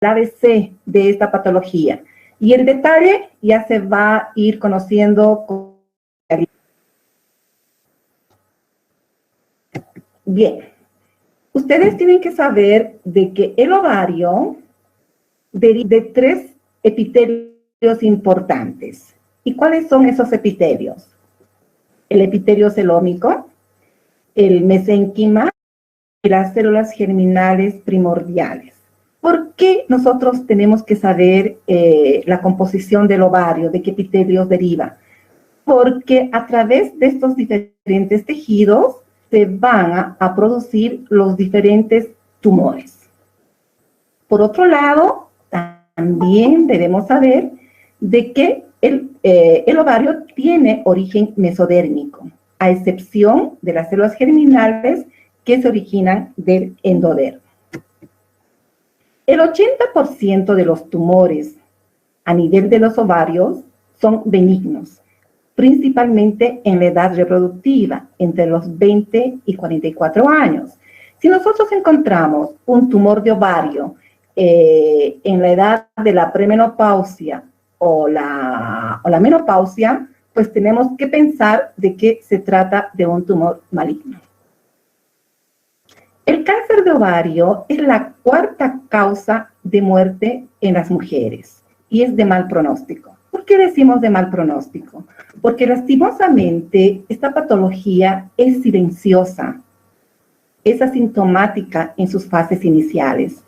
ABC de esta patología. Y el detalle ya se va a ir conociendo. Bien, ustedes tienen que saber de que el ovario deriva de 3 epitelios importantes. ¿Y cuáles son esos epitelios? El epitelio celómico, el mesénquima y las células germinales primordiales. ¿Por qué nosotros tenemos que saber la composición del ovario, de qué epitelios deriva? Porque a través de estos diferentes tejidos se van a producir los diferentes tumores. Por otro lado, también debemos saber de que el ovario tiene origen mesodérmico, a excepción de las células germinales que se originan del endodermo. El 80% de los tumores a nivel de los ovarios son benignos, principalmente en la edad reproductiva, entre los 20 y 44 años. Si nosotros encontramos un tumor de ovario en la edad de la premenopausia o la menopausia, pues tenemos que pensar de que se trata de un tumor maligno. El cáncer de ovario es la 4ª causa de muerte en las mujeres y es de mal pronóstico. ¿Por qué decimos de mal pronóstico? Porque lastimosamente esta patología es silenciosa, es asintomática en sus fases iniciales.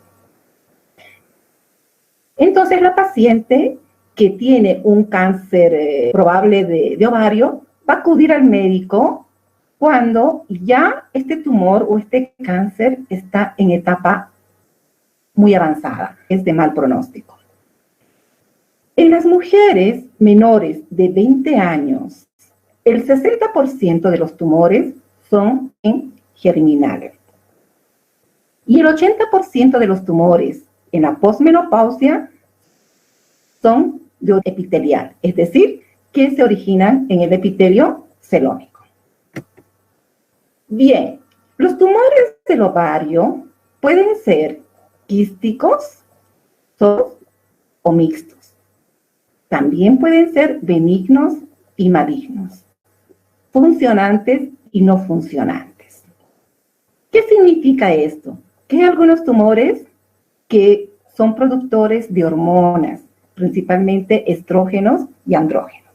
Entonces la paciente que tiene un cáncer probable de ovario va a acudir al médico cuando ya este tumor o este cáncer está en etapa muy avanzada, es de mal pronóstico. En las mujeres menores de 20 años, el 60% de los tumores son germinales. Y el 80% de los tumores en la posmenopausia son de epitelial, es decir, que se originan en el epitelio celómico. Bien, los tumores del ovario pueden ser quísticos o mixtos. También pueden ser benignos y malignos, funcionantes y no funcionantes. ¿Qué significa esto? Que hay algunos tumores que son productores de hormonas, principalmente estrógenos y andrógenos.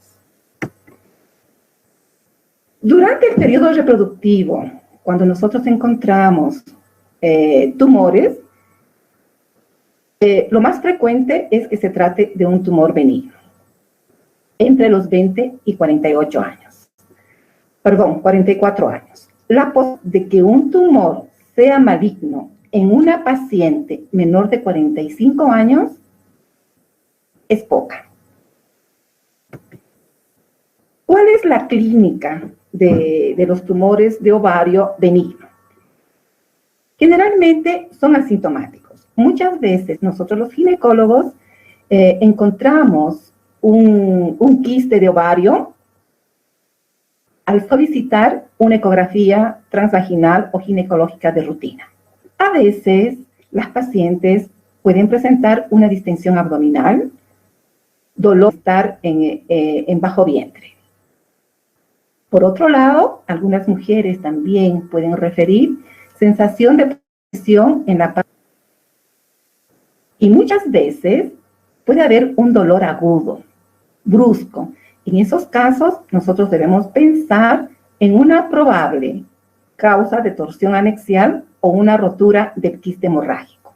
Durante el periodo reproductivo, cuando nosotros encontramos tumores, lo más frecuente es que se trate de un tumor benigno, entre los 20 y 48 años. Perdón, 44 años. La posibilidad de que un tumor sea maligno en una paciente menor de 45 años es poca. ¿Cuál es la clínica de los tumores de ovario benigno? Generalmente son asintomáticos. Muchas veces nosotros los ginecólogos encontramos un quiste de ovario al solicitar una ecografía transvaginal o ginecológica de rutina. A veces las pacientes pueden presentar una distensión abdominal, dolor en bajo vientre. Por otro lado, algunas mujeres también pueden referir sensación de presión en la parte. Y muchas veces puede haber un dolor agudo, brusco. En esos casos, nosotros debemos pensar en una probable causa de torsión anexial o una rotura del quiste hemorrágico.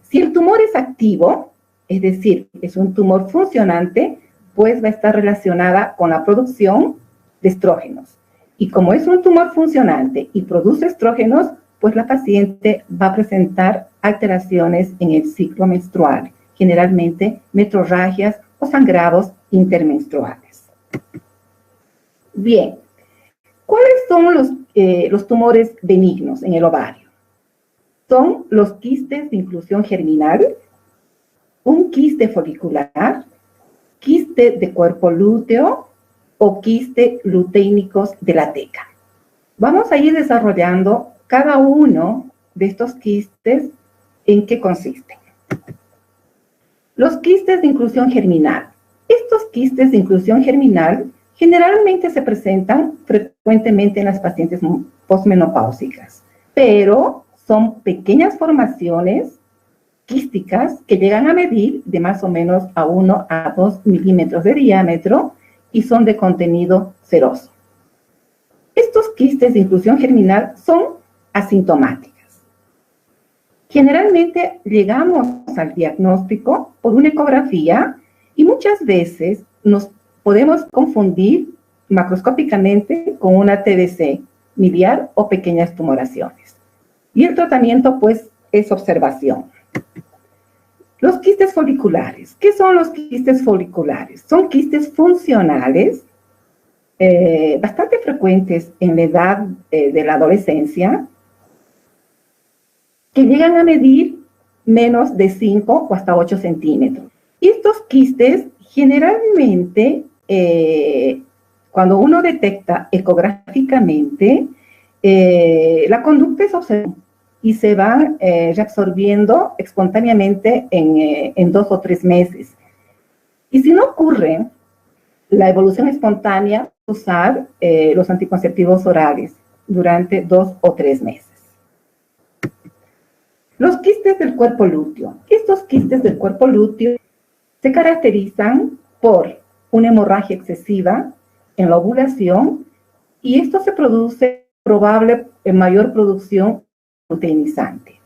Si el tumor es activo, es decir, es un tumor funcionante, pues va a estar relacionada con la producción de estrógenos. Y como es un tumor funcionante y produce estrógenos, pues la paciente va a presentar alteraciones en el ciclo menstrual, generalmente metrorragias o sangrados intermenstruales. Bien, ¿cuáles son los tumores benignos en el ovario? Son los quistes de inclusión germinal, un quiste folicular, quiste de cuerpo lúteo o quiste luteínicos de la teca. Vamos a ir desarrollando cada uno de estos quistes en qué consisten. Los quistes de inclusión germinal. Estos quistes de inclusión germinal generalmente se presentan frecuentemente en las pacientes posmenopáusicas, pero son pequeñas formaciones quísticas que llegan a medir de más o menos a 1 a 2 milímetros de diámetro y son de contenido seroso. Estos quistes de inclusión germinal son asintomáticas. Generalmente llegamos al diagnóstico por una ecografía y muchas veces nos podemos confundir macroscópicamente con una TBC miliar o pequeñas tumoraciones. Y el tratamiento, pues, es observación. Los quistes foliculares. ¿Qué son los quistes foliculares? Son quistes funcionales, bastante frecuentes en la edad de la adolescencia, que llegan a medir menos de 5 o hasta 8 centímetros. Y estos quistes generalmente, cuando uno detecta ecográficamente, la conducta es observada y se van reabsorbiendo espontáneamente en 2 o 3 meses. Y si no ocurre la evolución espontánea, usar los anticonceptivos orales durante 2 o 3 meses. Los quistes del cuerpo lúteo. Estos quistes del cuerpo lúteo se caracterizan por una hemorragia excesiva en la ovulación y esto se produce probable en mayor producción luteinizante.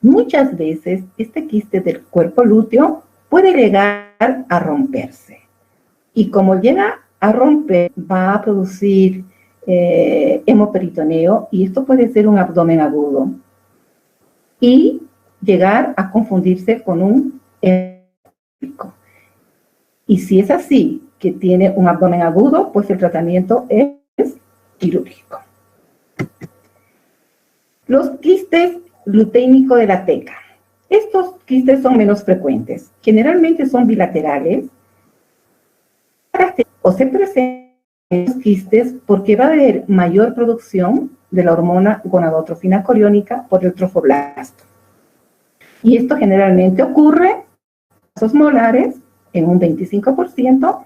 Muchas veces este quiste del cuerpo lúteo puede llegar a romperse y como llega a romper va a producir hemoperitoneo y esto puede ser un abdomen agudo y llegar a confundirse con un hemorrágico. Y si es así, que tiene un abdomen agudo, pues el tratamiento es quirúrgico. Los quistes luteínicos de la teca. Estos quistes son menos frecuentes. Generalmente son bilaterales o se presentan los quistes porque va a haber mayor producción de la hormona gonadotrofina coriónica por el trofoblasto. Y esto generalmente ocurre en casos molares en un 25%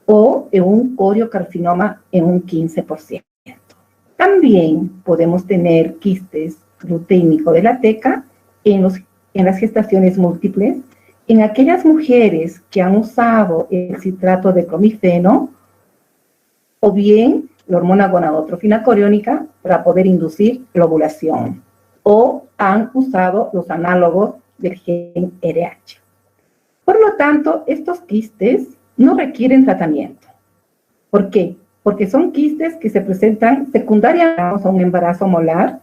o en un coriocarcinoma en un 15%. También podemos tener quistes luteínicos de la teca en las gestaciones múltiples, en aquellas mujeres que han usado el citrato de clomifeno o bien la hormona gonadotrofina coriónica para poder inducir la ovulación, o han usado los análogos del gen RH. Por lo tanto, estos quistes no requieren tratamiento. ¿Por qué? Porque son quistes que se presentan secundariamente a un embarazo molar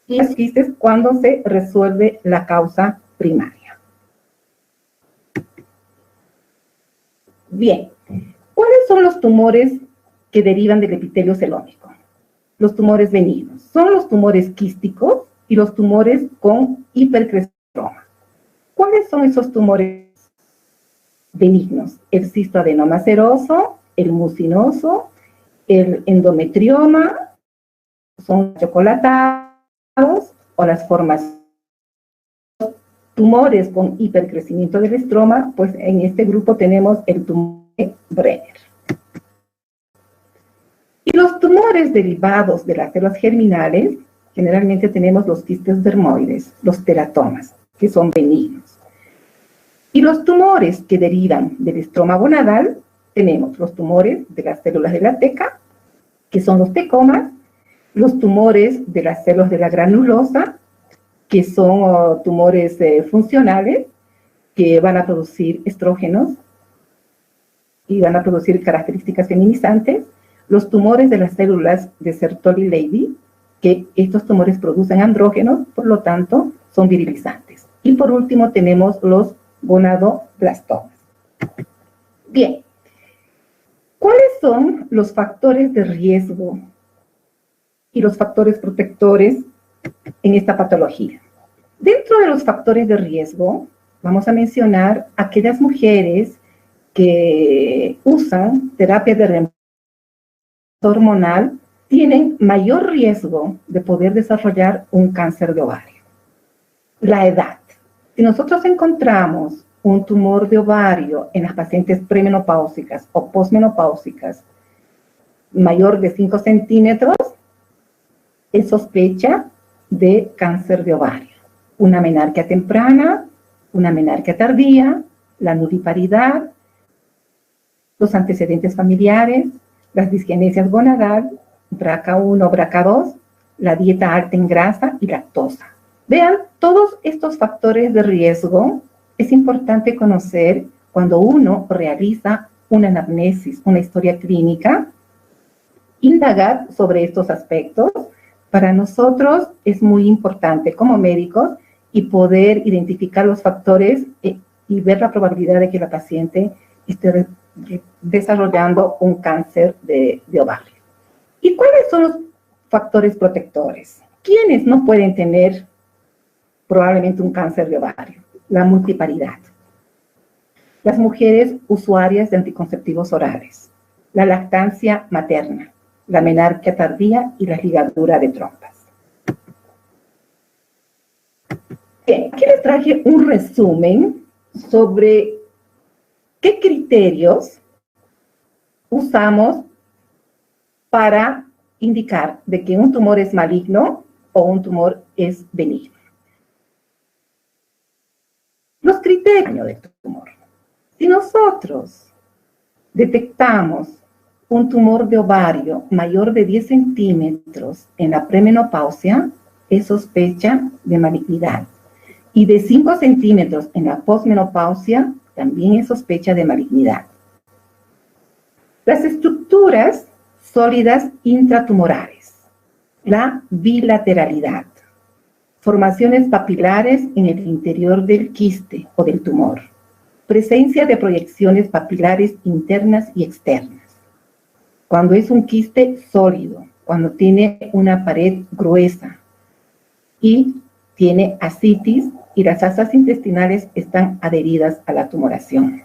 y los quistes cuando se resuelve la causa primaria. Bien, ¿cuáles son los tumores que derivan del epitelio celónico? Los tumores benignos. Son los tumores quísticos y los tumores con hipercrescitoma. ¿Cuáles son esos tumores benignos? El cistoadenoma seroso, el mucinoso, el endometrioma, son chocolatados o las formas tumores con hipercrecimiento del estroma, pues en este grupo tenemos el tumor de Brenner. Y los tumores derivados de las células germinales, generalmente tenemos los quistes dermoides, los teratomas, que son benignos. Y los tumores que derivan del estroma gonadal, tenemos los tumores de las células de la teca, que son los tecomas, los tumores de las células de la granulosa, que son tumores funcionales, que van a producir estrógenos y van a producir características feminizantes, los tumores de las células de Sertoli-Leydig, que estos tumores producen andrógenos, por lo tanto, son virilizantes. Y por último tenemos los gonadoblastomas. Bien, ¿cuáles son los factores de riesgo y los factores protectores en esta patología? Dentro de los factores de riesgo, vamos a mencionar aquellas mujeres que usan terapia de reemplazo hormonal, tienen mayor riesgo de poder desarrollar un cáncer de ovario. La edad. Si nosotros encontramos un tumor de ovario en las pacientes premenopáusicas o posmenopáusicas mayor de 5 centímetros, es sospecha de cáncer de ovario. Una menarquia temprana, una menarquia tardía, la nulliparidad, los antecedentes familiares, las disgenesias gonadal, BRCA1, BRCA2, la dieta alta en grasa y lactosa. Vean, todos estos factores de riesgo es importante conocer cuando uno realiza una anamnesis, una historia clínica, indagar sobre estos aspectos. Para nosotros es muy importante como médicos y poder identificar los factores y ver la probabilidad de que la paciente esté desarrollando un cáncer de ovario. ¿Y cuáles son los factores protectores? ¿Quiénes no pueden tener probablemente un cáncer de ovario? La multiparidad. Las mujeres usuarias de anticonceptivos orales, la lactancia materna, la menarquia tardía y la ligadura de trompas. Bien, aquí les traje un resumen sobre qué criterios usamos para indicar de que un tumor es maligno o un tumor es benigno. Los criterios del tumor. Si nosotros detectamos un tumor de ovario mayor de 10 centímetros en la premenopausia, es sospecha de malignidad. Y de 5 centímetros en la posmenopausia, también es sospecha de malignidad. Las estructuras sólidas intratumorales, la bilateralidad, formaciones papilares en el interior del quiste o del tumor, presencia de proyecciones papilares internas y externas. Cuando es un quiste sólido, cuando tiene una pared gruesa y tiene ascitis y las asas intestinales están adheridas a la tumoración.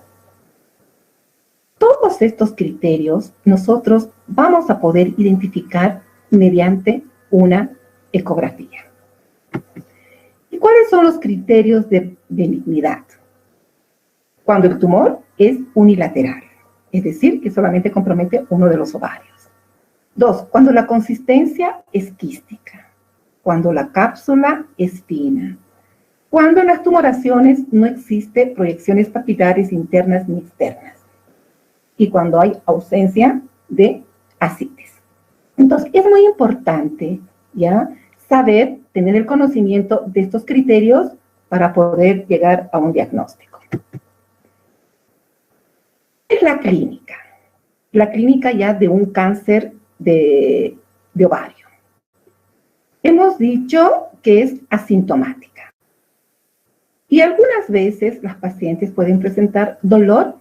Todos estos criterios nosotros vamos a poder identificar mediante una ecografía. ¿Y cuáles son los criterios de benignidad? Cuando el tumor es unilateral, es decir, que solamente compromete uno de los ovarios. 2, cuando la consistencia es quística, cuando la cápsula es fina, cuando en las tumoraciones no existe proyecciones papilares internas ni externas, y cuando hay ausencia de ascitis. Entonces, es muy importante, ¿ya?, saber, tener el conocimiento de estos criterios para poder llegar a un diagnóstico. Es la clínica. La clínica ya de un cáncer de ovario. Hemos dicho que es asintomática. Y algunas veces las pacientes pueden presentar dolor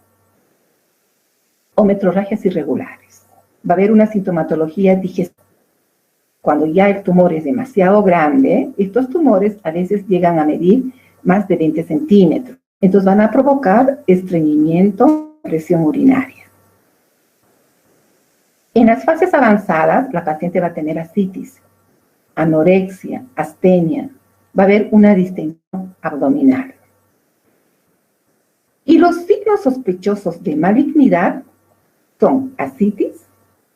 o metrorragias irregulares. Va a haber una sintomatología digestiva. Cuando ya el tumor es demasiado grande, estos tumores a veces llegan a medir más de 20 centímetros. Entonces van a provocar estreñimiento, presión urinaria. En las fases avanzadas, la paciente va a tener ascitis, anorexia, astenia, va a haber una distensión abdominal. Y los signos sospechosos de malignidad son ascitis,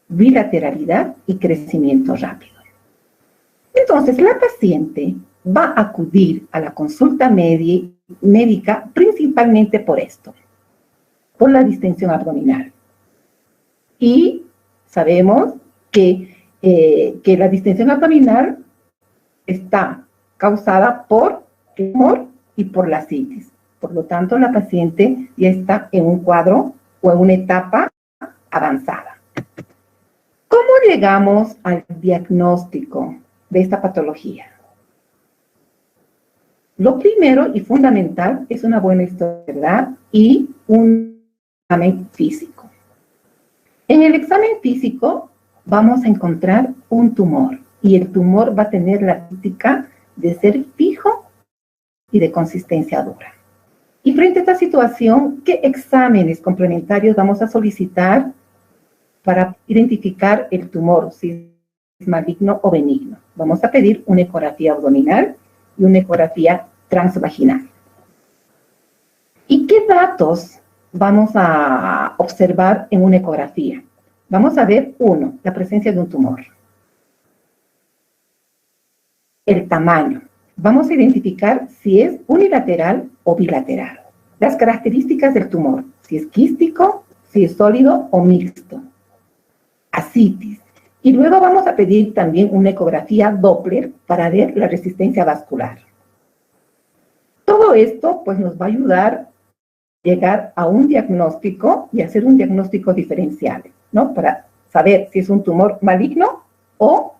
bilateralidad y crecimiento rápido. Entonces, la paciente va a acudir a la consulta médica principalmente por esto, por la distensión abdominal. Y sabemos que la distensión abdominal está causada por el tumor y por la ascitis. Por lo tanto, la paciente ya está en un cuadro o en una etapa avanzada. ¿Cómo llegamos al diagnóstico de esta patología? Lo primero y fundamental es una buena historia y un examen físico. En el examen físico vamos a encontrar un tumor y el tumor va a tener la característica de ser fijo y de consistencia dura. Y frente a esta situación, ¿qué exámenes complementarios vamos a solicitar para identificar el tumor, si es maligno o benigno? Vamos a pedir una ecografía abdominal y una ecografía transvaginal. ¿Qué datos vamos a observar en una ecografía? Vamos a ver, uno, la presencia de un tumor. El tamaño. Vamos a identificar si es unilateral o bilateral. Las características del tumor, si es quístico, si es sólido o mixto. Ascitis. Y luego vamos a pedir también una ecografía Doppler para ver la resistencia vascular. Todo esto pues nos va a ayudar a llegar a un diagnóstico y hacer un diagnóstico diferencial, ¿no? Para saber si es un tumor maligno o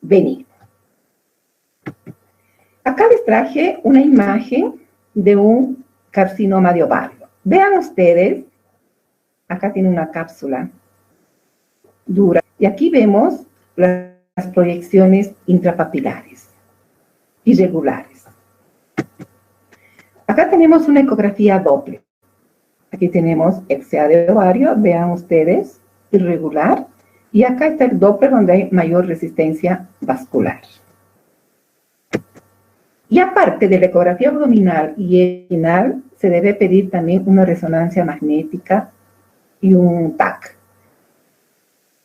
benigno. Acá les traje una imagen de un carcinoma de ovario. Vean ustedes, acá tiene una cápsula dura. Y aquí vemos las proyecciones intrapapilares, irregulares. Acá tenemos una ecografía Doppler. Aquí tenemos el CA de ovario, vean ustedes, irregular. Y acá está el Doppler donde hay mayor resistencia vascular. Y aparte de la ecografía abdominal y inguinal, se debe pedir también una resonancia magnética y un TAC.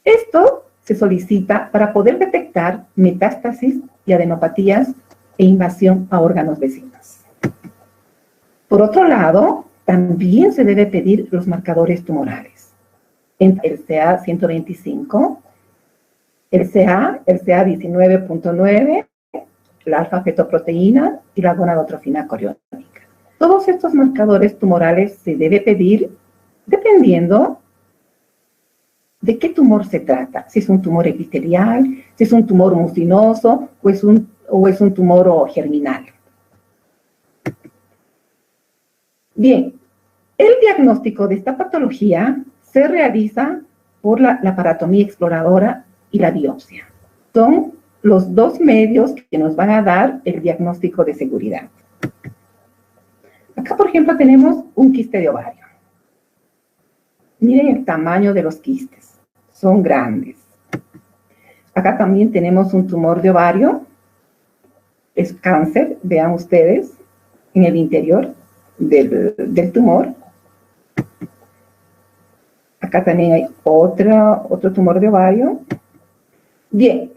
Esto se solicita para poder detectar metástasis y adenopatías e invasión a órganos vecinos. Por otro lado, también se debe pedir los marcadores tumorales. El CA-125, el CA 19.9, la alfa-fetoproteína y la gonadotrofina coriónica. Todos estos marcadores tumorales se debe pedir dependiendo de qué tumor se trata. Si es un tumor epitelial, si es un tumor mucinoso o es un tumor germinal. Bien, el diagnóstico de esta patología se realiza por la laparotomía exploradora y la biopsia. Son los dos medios que nos van a dar el diagnóstico de seguridad. Acá, por ejemplo, tenemos un quiste de ovario. Miren el tamaño de los quistes. Son grandes. Acá también tenemos un tumor de ovario. Es cáncer, vean ustedes, en el interior del tumor. Acá también hay otro tumor de ovario. Bien.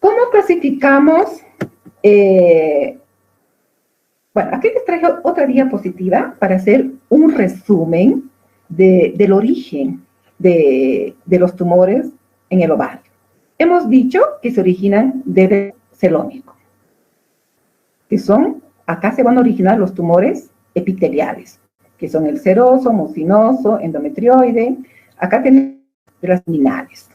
¿Cómo clasificamos? Bueno, aquí les traje otra diapositiva para hacer un resumen del origen de los tumores en el ovario. Hemos dicho que se originan del celómico, que son, acá se van a originar los tumores epiteliales, que son el seroso, mucinoso, endometrioide. Acá tenemos las luminales,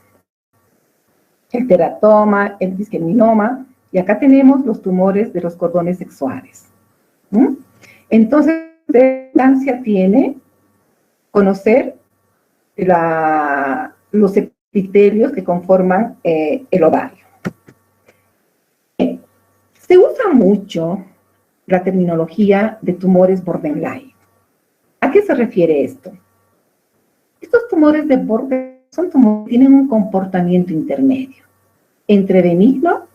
el teratoma, el disqueminoma, y acá tenemos los tumores de los cordones sexuales. Entonces, ¿qué importancia tiene conocer los epitelios que conforman el ovario? Se usa mucho la terminología de tumores borderline. ¿A qué se refiere esto? Estos tumores de borderline son tumores que tienen un comportamiento intermedio entre benigno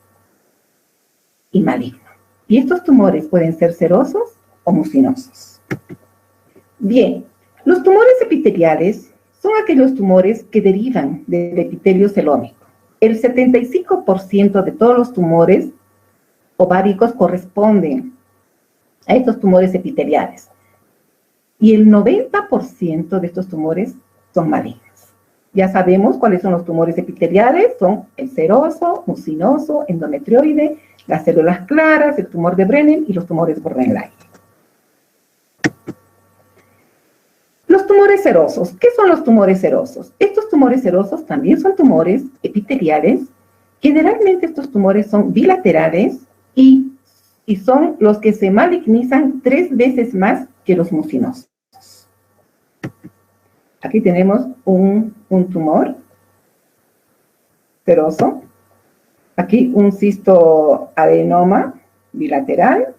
y maligno. Y estos tumores pueden ser serosos o mucinosos. Bien, los tumores epiteliales son aquellos tumores que derivan del epitelio celómico. El 75% de todos los tumores ováricos corresponden a estos tumores epiteliales. Y el 90% de estos tumores son malignos. Ya sabemos cuáles son los tumores epiteliales, son el seroso, mucinoso, endometrioide, las células claras, el tumor de Brenner y los tumores borderline. Los tumores serosos. ¿Qué son los tumores serosos? Estos tumores serosos también son tumores epiteliales. Generalmente estos tumores son bilaterales y son los que se malignizan 3 veces más que los mucinosos. Aquí tenemos un tumor seroso. Aquí un cistoadenoma bilateral.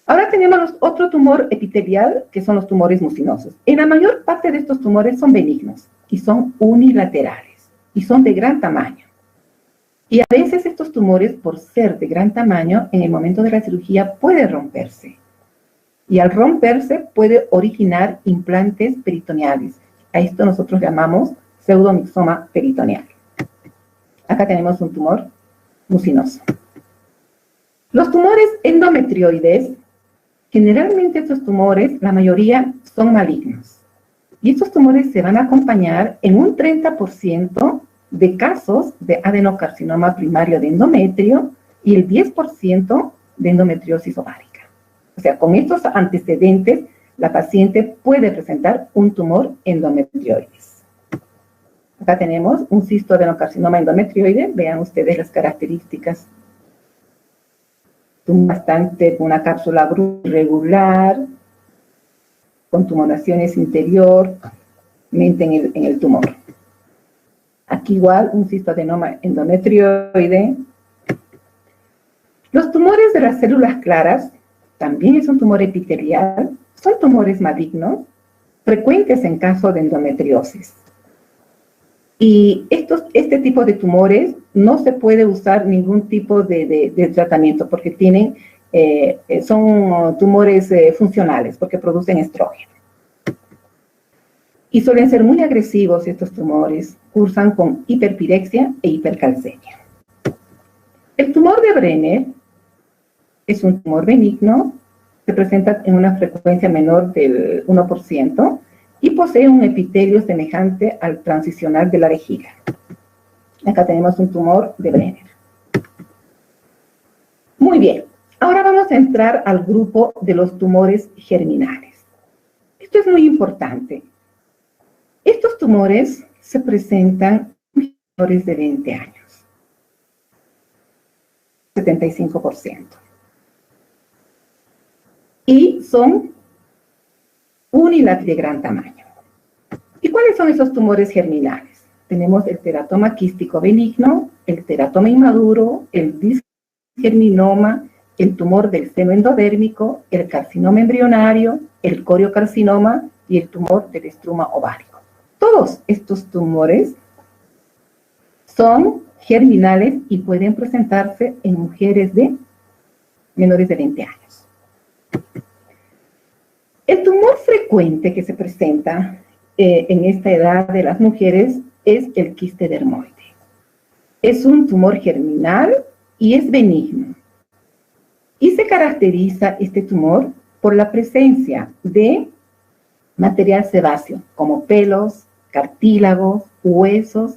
Ahora tenemos otro tumor epitelial, que son los tumores mucinosos. En la mayor parte de estos tumores son benignos y son unilaterales y son de gran tamaño. Y a veces estos tumores, por ser de gran tamaño, en el momento de la cirugía pueden romperse. y al romperse puede originar implantes peritoneales. A esto nosotros llamamos pseudomixoma peritoneal. Acá tenemos un tumor mucinoso. Los tumores endometrioides, generalmente estos tumores, la mayoría son malignos. Y estos tumores se van a acompañar en un 30% de casos de adenocarcinoma primario de endometrio y el 10% de endometriosis ovárica. O sea, con estos antecedentes, la paciente puede presentar un tumor endometrioides. Acá tenemos un cistoadenocarcinoma endometrioide. Vean ustedes las características. Bastante, una cápsula irregular, con tumoraciones interiormente en el tumor. Aquí igual un cistoadenoma endometrioide. Los tumores de las células claras también es un tumor epitelial. Son tumores malignos, frecuentes en caso de endometriosis. Y este tipo de tumores no se puede usar ningún tipo de tratamiento porque son tumores funcionales, porque producen estrógeno. Y suelen ser muy agresivos estos tumores, cursan con hiperpirexia e hipercalcemia. El tumor de Brenner es un tumor benigno, se presenta en una frecuencia menor del 1% y posee un epitelio semejante al transicional de la vejiga. Acá tenemos un tumor de Brenner. Muy bien, ahora vamos a entrar al grupo de los tumores germinales. Esto es muy importante. Estos tumores se presentan en menores de 20 años, 75%. Y son unilaterales de gran tamaño. ¿Y cuáles son esos tumores germinales? Tenemos el teratoma quístico benigno, el teratoma inmaduro, el disgerminoma, el tumor del seno endodérmico, el carcinoma embrionario, el coriocarcinoma y el tumor del estruma ovárico. Todos estos tumores son germinales y pueden presentarse en mujeres de menores de 20 años. El tumor frecuente que se presenta en esta edad de las mujeres es el quiste dermoide. Es un tumor germinal y es benigno. Y se caracteriza este tumor por la presencia de material sebáceo, como pelos, cartílagos, huesos.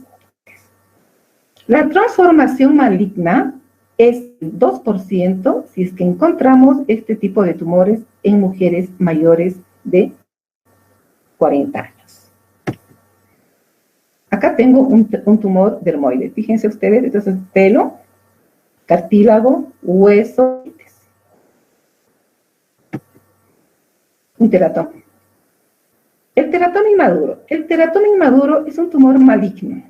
La transformación maligna es 2% si es que encontramos este tipo de tumores en mujeres mayores de 40 años. Acá tengo un tumor dermoide. Fíjense ustedes, entonces pelo, cartílago, hueso, un teratoma. El teratoma inmaduro. El teratoma inmaduro es un tumor maligno.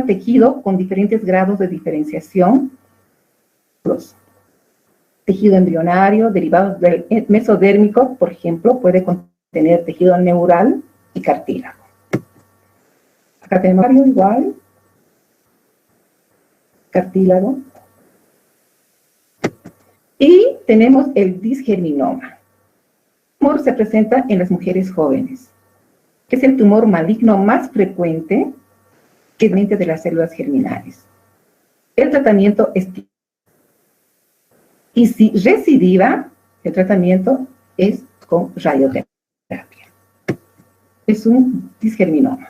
Tejido con diferentes grados de diferenciación. Tejido embrionario, derivados del mesodérmico, por ejemplo, puede contener tejido neural y cartílago. Acá tenemos igual, cartílago. Y tenemos el disgerminoma. El tumor se presenta en las mujeres jóvenes. Es el tumor maligno más frecuente que es de las células germinales. El tratamiento es y si recidiva, el tratamiento es con radioterapia. Es un disgerminoma.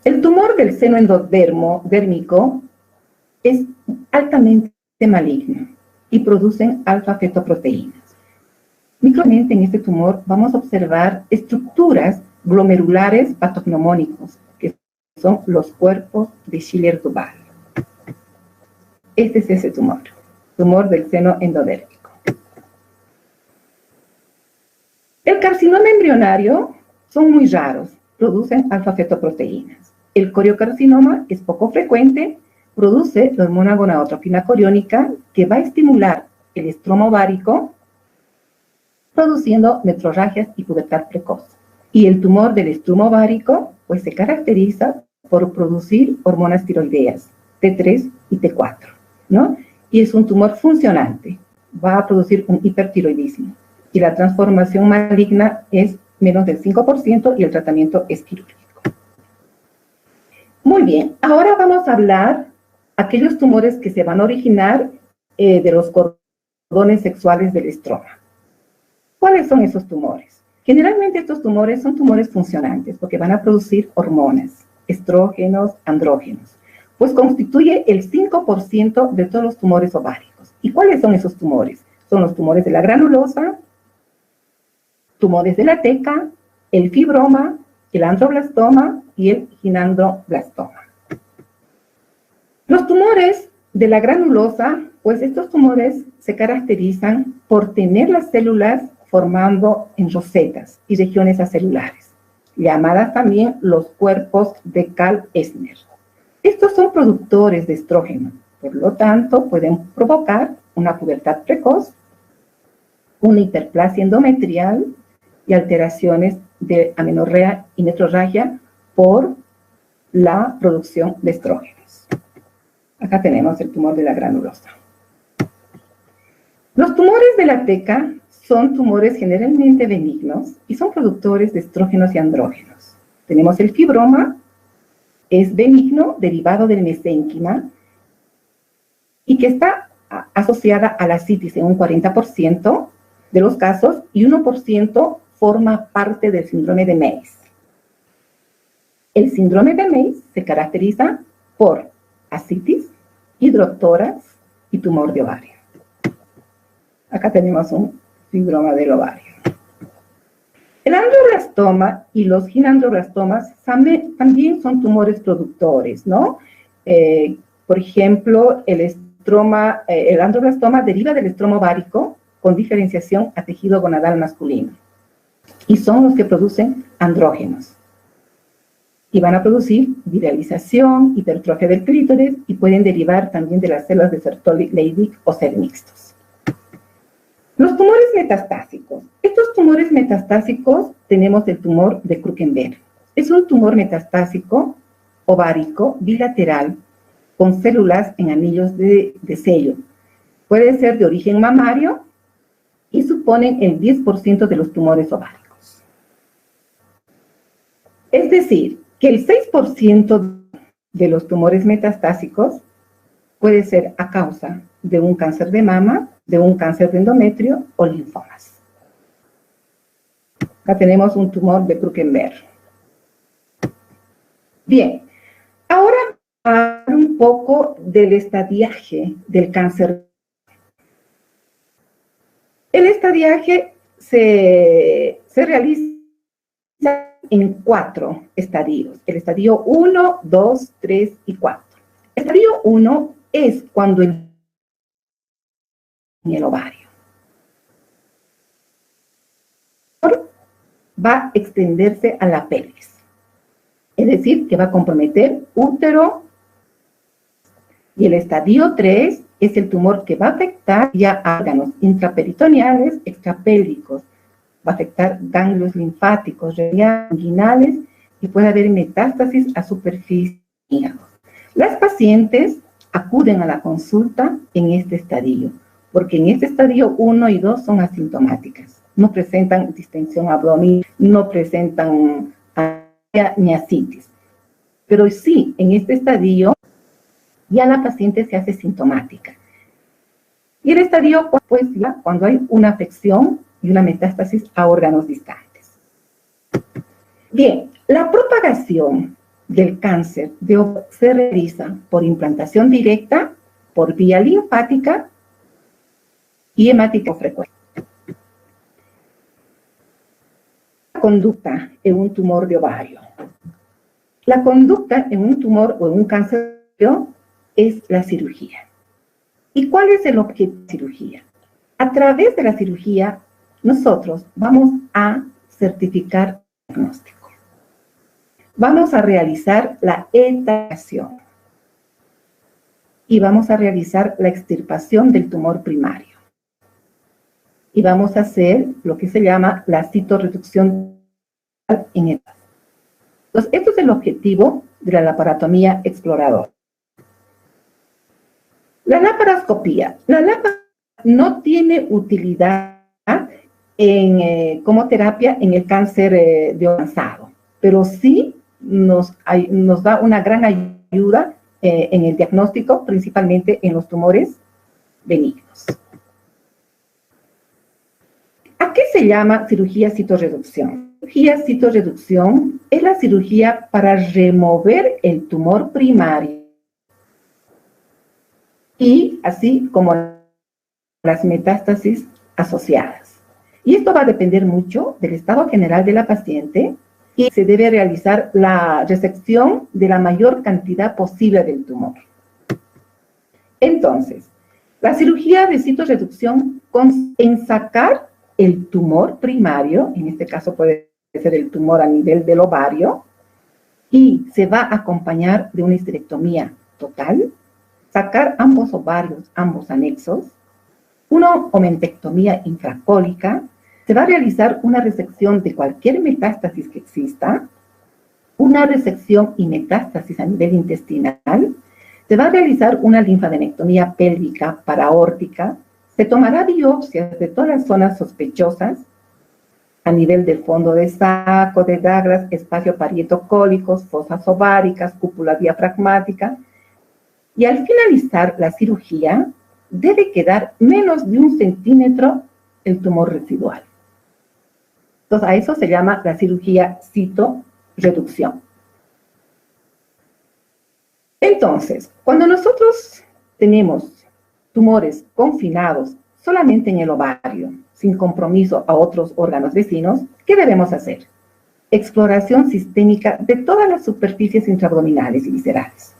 El tumor del seno endodérmico es altamente maligno y producen alfa-fetoproteínas. Micromente en este tumor vamos a observar estructuras glomerulares patognomónicos, que son los cuerpos de Schiller-Dubal. Este es ese tumor del seno endodérmico. El carcinoma embrionario son muy raros, producen alfa-fetoproteínas. El coriocarcinoma es poco frecuente, produce la hormona gonadotropina coriónica que va a estimular el estroma ovárico, produciendo metrorragias y pubertad precoz. Y el tumor del estruma ovárico, pues se caracteriza por producir hormonas tiroideas, T3 y T4, ¿no? Y es un tumor funcionante. va a producir un hipertiroidismo. Y la transformación maligna es menos del 5% y el tratamiento es quirúrgico. Muy bien, ahora vamos a hablar aquellos tumores que se van a originar de los cordones sexuales del estroma. ¿Cuáles son esos tumores? Generalmente estos tumores son tumores funcionantes porque van a producir hormonas, estrógenos, andrógenos, pues constituye el 5% de todos los tumores ováricos. ¿Y cuáles son esos tumores? Son los tumores de la granulosa, tumores de la teca, el fibroma, el androblastoma y el ginandroblastoma. Los tumores de la granulosa, pues estos tumores se caracterizan por tener las células formando en rosetas y regiones acelulares, llamadas también los cuerpos de Karl-Essner. Estos son productores de estrógeno, por lo tanto pueden provocar una pubertad precoz, una hiperplasia endometrial y alteraciones de amenorrea y metrorragia por la producción de estrógenos. Acá tenemos el tumor de la granulosa. Los tumores de la teca son tumores generalmente benignos y son productores de estrógenos y andrógenos. Tenemos el fibroma, es benigno, derivado del mesénquima, y que está asociada a la citis en un 40% de los casos y 1% forma parte del síndrome de Méis. El síndrome de Méis se caracteriza por ascitis, hidrotórax y tumor de ovario. Acá tenemos un fibroma del ovario. El androblastoma y los ginandroblastomas también son tumores productores, ¿no? Por ejemplo, el androblastoma deriva del estroma ovárico con diferenciación a tejido gonadal masculino. Y son los que producen andrógenos. Y van a producir viralización, hipertrofia del clítoris y pueden derivar también de las células de Sertoli-Leydig o ser mixtos. Los tumores metastásicos. Estos tumores metastásicos tenemos el tumor de Krukenberg. Es un tumor metastásico ovárico bilateral con células en anillos de sello. Puede ser de origen mamario y suponen el 10% de los tumores ováricos. Es decir, que el 6% de los tumores metastásicos puede ser a causa de un cáncer de mama, de un cáncer de endometrio o linfomas. Acá tenemos un tumor de Krukenberg. Bien, ahora vamos a hablar un poco del estadiaje del cáncer. El estadiaje se realiza en 4 estadios. El estadio 1, 2, 3 y 4. El estadio 1 es cuando en el ovario va a extenderse a la pelvis. Es decir, que va a comprometer útero. Y el estadio 3 es el tumor que va a afectar ya a órganos intraperitoneales, extrapélvicos. Va a afectar ganglios linfáticos, renales y puede haber metástasis a superficie del hígado. Las pacientes acuden a la consulta en este estadio, porque en este estadio 1 y 2 son asintomáticas. No presentan distensión abdominal, no presentan anemia ni ascitis. Pero sí, en este estadio ya la paciente se hace sintomática. Y el estadio, pues ya cuando hay una afección y una metástasis a órganos distantes. Bien, la propagación del cáncer de ovario se realiza por implantación directa, por vía linfática y hemática frecuente. La conducta en un tumor de ovario. La conducta en un tumor o en un cáncer de ovario es la cirugía. ¿Y cuál es el objetivo de la cirugía? A través de la cirugía, nosotros vamos a certificar el diagnóstico. Vamos a realizar la etapación y vamos a realizar la extirpación del tumor primario. Y vamos a hacer lo que se llama la citorreducción en etapas. Entonces, esto es el objetivo de la laparotomía exploradora. La laparoscopía. La laparoscopía no tiene utilidad como terapia en el cáncer de avanzado, pero sí nos da una gran ayuda en el diagnóstico, principalmente en los tumores benignos. ¿A qué se llama cirugía citorreducción? Cirugía citorreducción es la cirugía para remover el tumor primario y así como las metástasis asociadas. Y esto va a depender mucho del estado general de la paciente y se debe realizar la resección de la mayor cantidad posible del tumor. Entonces, la cirugía de citorreducción consiste en sacar el tumor primario, en este caso puede ser el tumor a nivel del ovario, y se va a acompañar de una histerectomía total, sacar ambos ovarios, ambos anexos, una omentectomía infracólica, se va a realizar una resección de cualquier metástasis que exista, una resección y metástasis a nivel intestinal, se va a realizar una linfadenectomía pélvica paraórtica, se tomará biopsias de todas las zonas sospechosas a nivel del fondo de saco, de Douglas, espacio parietocólicos, fosas ováricas, cúpula diafragmática, y al finalizar la cirugía debe quedar menos de 1 centímetro el tumor residual. Entonces, a eso se llama la cirugía citorreducción. Entonces, cuando nosotros tenemos tumores confinados solamente en el ovario, sin compromiso a otros órganos vecinos, ¿qué debemos hacer? Exploración sistémica de todas las superficies intraabdominales y viscerales.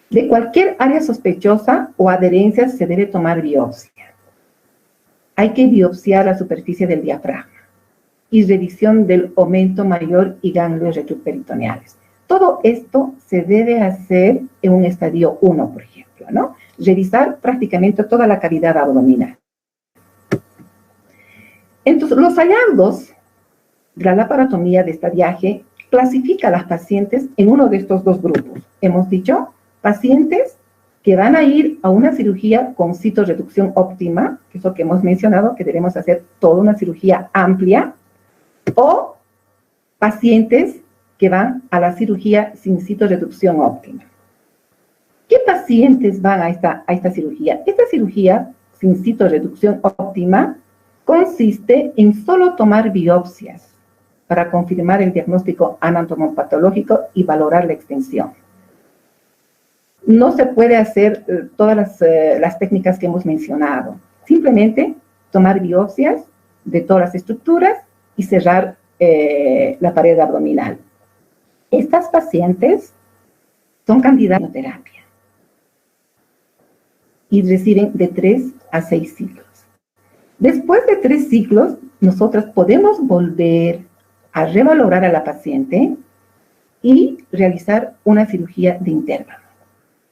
De cualquier área sospechosa o adherencia se debe tomar biopsia. Hay que biopsiar la superficie del diafragma y revisión del aumento mayor y ganglios retroperitoneales. Todo esto se debe hacer en un estadio 1, por ejemplo, ¿no? Revisar prácticamente toda la cavidad abdominal. Entonces, los hallazgos de la laparotomía de estadiaje clasifica a las pacientes en uno de estos dos grupos. Hemos dicho, pacientes que van a ir a una cirugía con citorreducción óptima, que es lo que hemos mencionado, que debemos hacer toda una cirugía amplia, o pacientes que van a la cirugía sin citorreducción óptima. ¿Qué pacientes van a esta cirugía? Esta cirugía sin citorreducción óptima consiste en solo tomar biopsias para confirmar el diagnóstico anatomopatológico y valorar la extensión. No se puede hacer todas las técnicas que hemos mencionado. Simplemente tomar biopsias de todas las estructuras y cerrar la pared abdominal. Estas pacientes son candidatas a terapia y reciben de 3 a 6 ciclos. Después de 3 ciclos, nosotras podemos volver a revalorar a la paciente y realizar una cirugía de intervalo.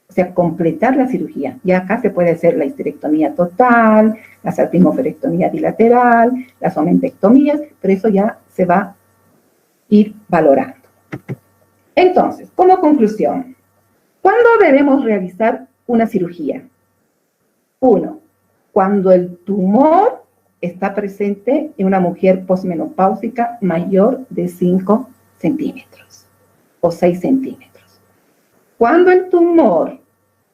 O sea, completar la cirugía. Ya acá se puede hacer la histerectomía total, la salpingoferectomía bilateral, las omentectomías, pero eso ya se va a ir valorando. Entonces, como conclusión, ¿cuándo debemos realizar una cirugía? 1. Cuando el tumor está presente en una mujer posmenopáusica mayor de 5 centímetros o 6 centímetros. Cuando el tumor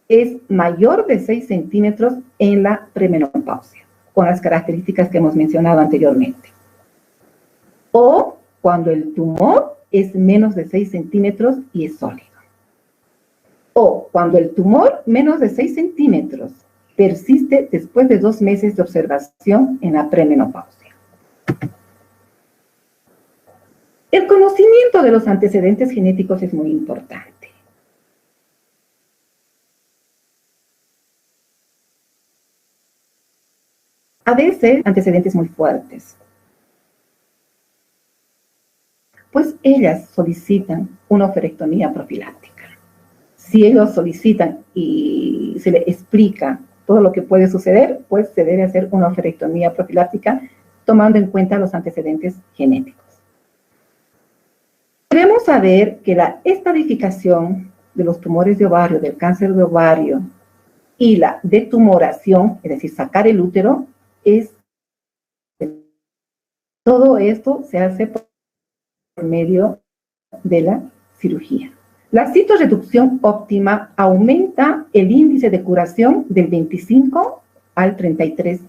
es mayor de 6 centímetros en la premenopausia, con las características que hemos mencionado anteriormente. O cuando el tumor es menos de 6 centímetros y es sólido. O cuando el tumor menos de 6 centímetros persiste después de 2 meses de observación en la premenopausia. El conocimiento de los antecedentes genéticos es muy importante. A veces, antecedentes muy fuertes. Pues ellas solicitan una oferectomía profiláctica. Si ellos solicitan y se les explica todo lo que puede suceder, pues se debe hacer una oferectomía profiláctica tomando en cuenta los antecedentes genéticos. Debemos saber que la estadificación de los tumores de ovario, del cáncer de ovario Y la detumoración, es decir, sacar el útero, todo esto se hace por medio de la cirugía. La citorreducción óptima aumenta el índice de curación del 25 al 33%.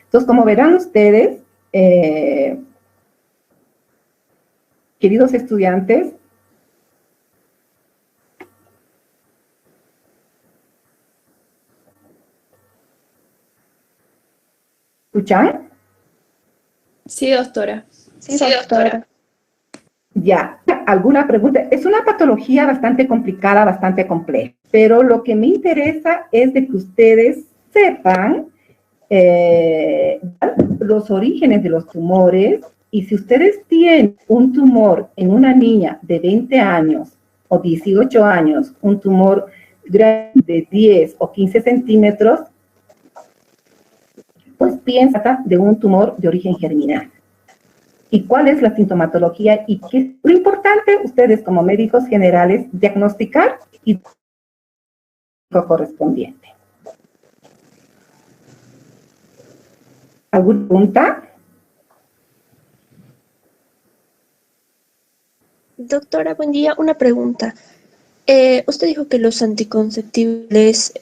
Entonces, como verán ustedes, queridos estudiantes, ¿escuchan? Sí, doctora. Sí, doctora. Ya, ¿alguna pregunta? Es una patología bastante complicada, bastante compleja, pero lo que me interesa es de que ustedes sepan los orígenes de los tumores, y si ustedes tienen un tumor en una niña de 20 años o 18 años, un tumor grande de 10 o 15 centímetros, pues piensa de un tumor de origen germinal. ¿Y cuál es la sintomatología? Y qué es lo importante, ustedes como médicos generales, diagnosticar y lo correspondiente. ¿Alguna pregunta? Doctora, buen día. Una pregunta. Usted dijo que los anticonceptibles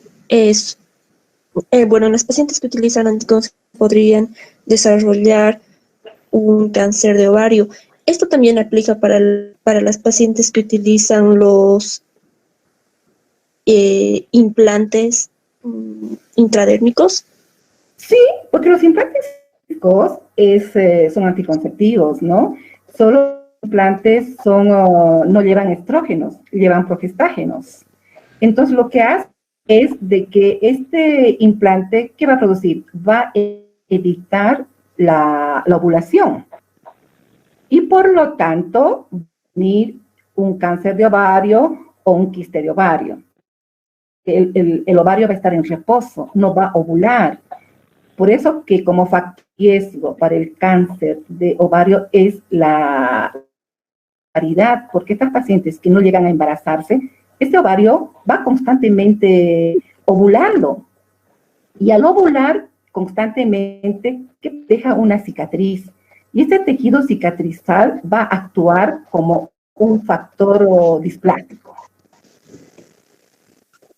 bueno, los pacientes que utilizan anticonceptivos podrían desarrollar un cáncer de ovario. ¿Esto también aplica para las pacientes que utilizan los implantes intradérmicos? Sí, porque los implantes son anticonceptivos, ¿no? Solo los implantes no llevan estrógenos, llevan progestágenos. Entonces, lo que hace es de que este implante, ¿qué va a producir? Va a evitar la ovulación. Y por lo tanto, va a venir un cáncer de ovario o un quiste de ovario. El ovario va a estar en reposo, no va a ovular. Por eso que como factor de riesgo para el cáncer de ovario es la paridad, porque estas pacientes que no llegan a embarazarse, este ovario va constantemente ovulando. Y al ovular constantemente, que deja una cicatriz. Y este tejido cicatrizal va a actuar como un factor displástico.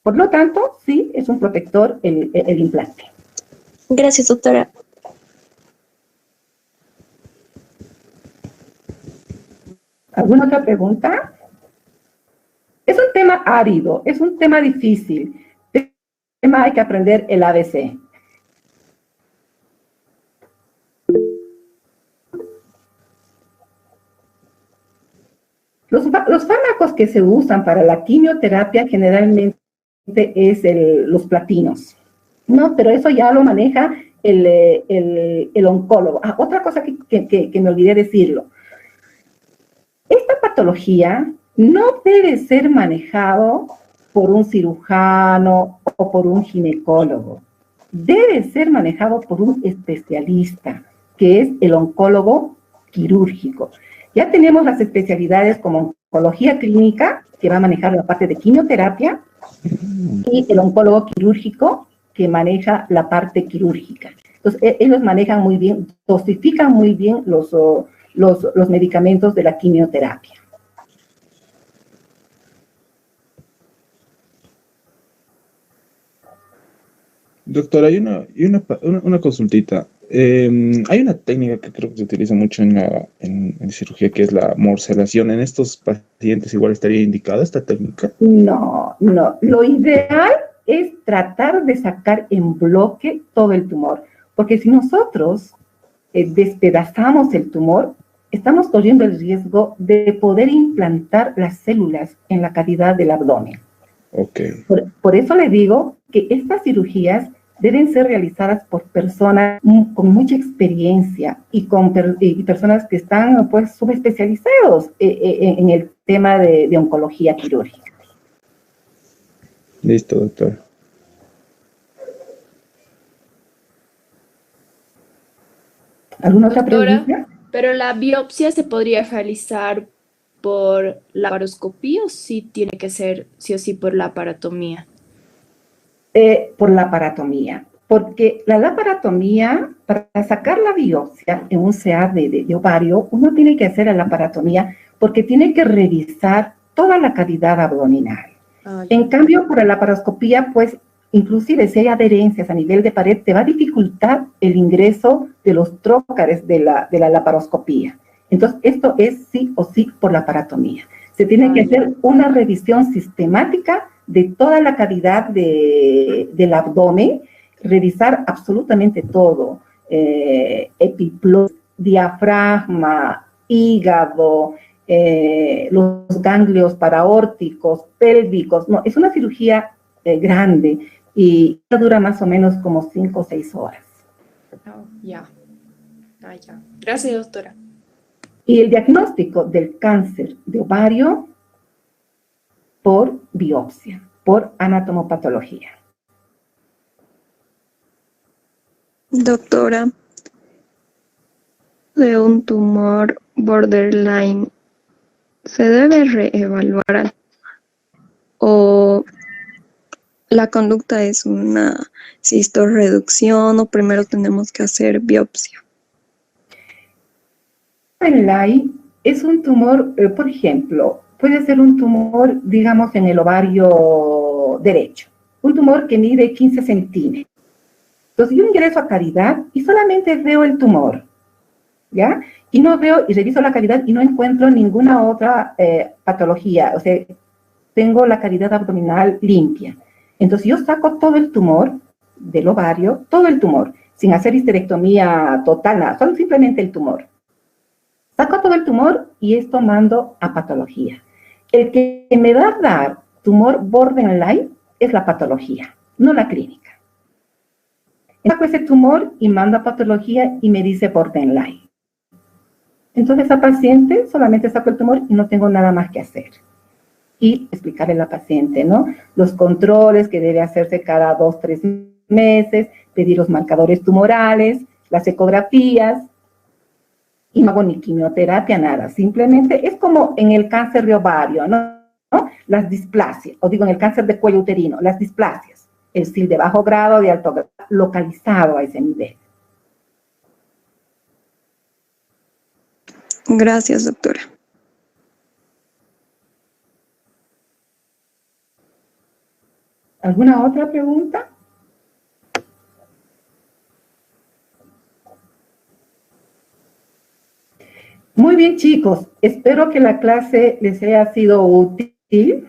Por lo tanto, sí, es un protector el implante. Gracias, doctora. ¿Alguna otra pregunta? Es un tema árido, es un tema difícil. Tema hay que aprender el ABC. Los fármacos que se usan para la quimioterapia generalmente es los platinos, ¿no? Pero eso ya lo maneja el oncólogo. Otra cosa que me olvidé decirlo. Esta patología no debe ser manejado por un cirujano o por un ginecólogo. Debe ser manejado por un especialista, que es el oncólogo quirúrgico. Ya tenemos las especialidades como oncología clínica, que va a manejar la parte de quimioterapia, y el oncólogo quirúrgico, que maneja la parte quirúrgica. Entonces, ellos manejan muy bien, dosifican muy bien los medicamentos de la quimioterapia. Doctora, hay una consultita. Hay una técnica que creo que se utiliza mucho en cirugía, que es la morcelación. ¿En estos pacientes igual estaría indicada esta técnica? No. Lo ideal es tratar de sacar en bloque todo el tumor, porque si nosotros despedazamos el tumor, estamos corriendo el riesgo de poder implantar las células en la cavidad del abdomen. Okay. Por eso le digo que estas cirugías deben ser realizadas por personas con mucha experiencia y personas que están pues subespecializados en el tema de oncología quirúrgica. Listo, doctor. ¿Alguna otra pregunta? ¿Pero la biopsia se podría realizar por la laparoscopía o sí tiene que ser sí o sí por la aparatomía? por la laparotomía, porque la laparotomía, para sacar la biopsia en un CA de ovario, uno tiene que hacer la laparotomía porque tiene que revisar toda la cavidad abdominal. En cambio, por la laparoscopía, pues, inclusive si hay adherencias a nivel de pared, te va a dificultar el ingreso de los trócares de la laparoscopía. Entonces, esto es sí o sí por la laparotomía. Se tiene que hacer una revisión sistemática de toda la cavidad del abdomen, revisar absolutamente todo, epiploides, diafragma, hígado, los ganglios paraórticos, pélvicos. No, es una cirugía grande y dura más o menos como 5 o 6 horas. Oh, ya. Ya. Gracias, doctora. Y el diagnóstico del cáncer de ovario por biopsia, por anatomopatología. Doctora, de un tumor borderline, ¿se debe reevaluar o la conducta es una cistorreducción o primero tenemos que hacer biopsia? Borderline es un tumor, por ejemplo, puede ser un tumor, digamos, en el ovario derecho, un tumor que mide 15 centímetros. Entonces yo ingreso a cavidad y solamente veo el tumor, ¿ya? Y no veo, y reviso la cavidad y no encuentro ninguna otra patología, o sea, tengo la cavidad abdominal limpia. Entonces yo saco todo el tumor del ovario, todo el tumor, sin hacer histerectomía total, nada, solo simplemente el tumor. Saco todo el tumor y esto mando a patología. El que me va a dar tumor borderline es la patología, no la clínica. Saco ese tumor y mando a patología y me dice borderline. Entonces esa paciente solamente saco el tumor y no tengo nada más que hacer. Y explicarle a la paciente, ¿no? Los controles que debe hacerse cada 2 o 3 meses, pedir los marcadores tumorales, las ecografías, y no hago ni quimioterapia, nada. Simplemente es como en el cáncer de ovario, ¿no? Las displasias, o digo en el cáncer de cuello uterino, las displasias. El SIL de bajo grado, de alto grado, localizado a ese nivel. Gracias, doctora. ¿Alguna otra pregunta? Muy bien, chicos. Espero que la clase les haya sido útil.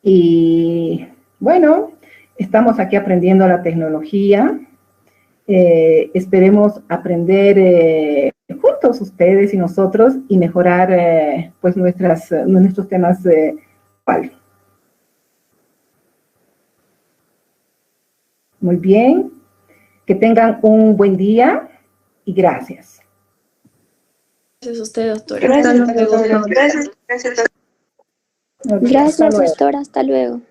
Y bueno, estamos aquí aprendiendo la tecnología. Esperemos aprender juntos ustedes y nosotros y mejorar pues nuestros temas actuales. Muy bien. Que tengan un buen día y gracias. Gracias a usted, doctora. Gracias, doctora. Gracias, Ok, gracias hasta luego. doctora. Hasta luego.